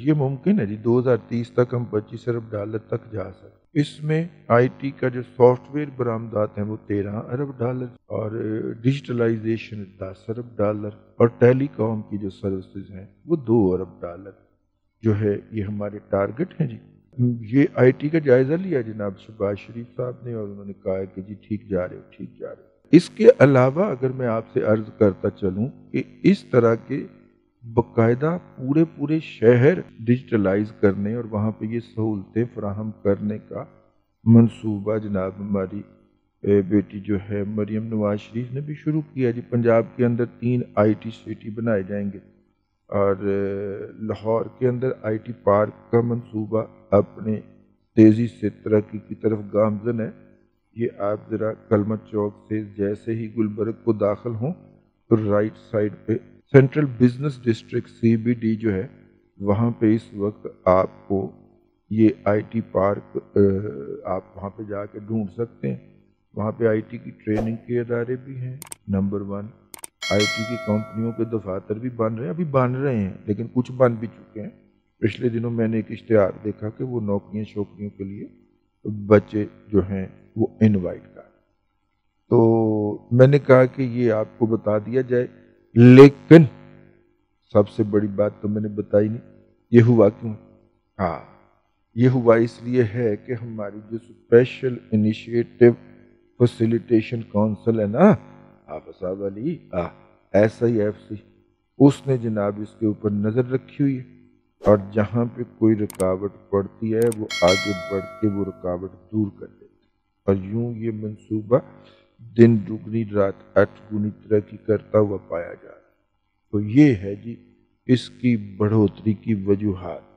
یہ ممکن ہے جی 2030 تک ہم 25 ارب ڈالر تک جا سکتے. اس میں آئی ٹی کا جو سافٹ ویئر برآمدات ہیں وہ 13 ارب ڈالر اور ڈیجیٹلائزیشن 10 ارب ڈالر اور ٹیلی کام کی جو سروسز ہیں وہ 2 ارب ڈالر جو ہے یہ ہمارے ٹارگٹ ہیں جی. یہ آئی ٹی کا جائزہ لیا جناب شہباز شریف صاحب نے اور انہوں نے کہا کہ جی ٹھیک جا رہے ہو ٹھیک جا رہے ہو. اس کے علاوہ اگر میں آپ سے عرض کرتا چلوں کہ اس طرح کے باقاعدہ پورے شہر ڈیجیٹلائز کرنے اور وہاں پہ یہ سہولتیں فراہم کرنے کا منصوبہ جناب ہماری بیٹی جو ہے مریم نواز شریف نے بھی شروع کیا جی. پنجاب کے اندر 3 آئی ٹی سٹی بنائے جائیں گے اور لاہور کے اندر آئی ٹی پارک کا منصوبہ اپنے تیزی سے ترقی کی طرف گامزن ہے. یہ آپ ذرا کلمت چوک سے جیسے ہی گلبرگ کو داخل ہوں تو رائٹ سائڈ پہ سینٹرل بزنس ڈسٹرکٹ CBD جو ہے وہاں پہ اس وقت آپ کو یہ آئی ٹی پارک آپ وہاں پہ جا کے ڈھونڈ سکتے ہیں. وہاں پہ آئی ٹی کی ٹریننگ کے ادارے بھی ہیں. نمبر 1 آئی ٹی کی کمپنیوں کے دفاتر بھی بن رہے ہیں, ابھی بن رہے ہیں لیکن کچھ بن بھی چکے ہیں. پچھلے دنوں میں نے ایک اشتہار دیکھا کہ وہ نوکریاں شوکریوں کے لیے بچے جو ہیں وہ انوائٹ کر. تو میں نے کہا کہ یہ آپ کو بتا دیا جائے, لیکن سب سے بڑی بات تو میں نے بتائی نہیں. یہ ہوا کیوں؟ ہاں یہ ہوا اس لیے ہے کہ ہماری جو اسپیشل انیشیٹو فیسیلیٹیشن کونسل ہے نا حافظ صاحب علی SIFC, اس نے جناب اس کے اوپر نظر رکھی ہوئی ہے اور جہاں پہ کوئی رکاوٹ پڑتی ہے وہ آگے بڑھ کے وہ رکاوٹ دور کر دیتے اور یوں یہ منصوبہ دن دگنی رات 8 گنی ترقی کرتا ہوا پایا جا رہا ہے. تو یہ ہے جی اس کی بڑھوتری کی وجوہات.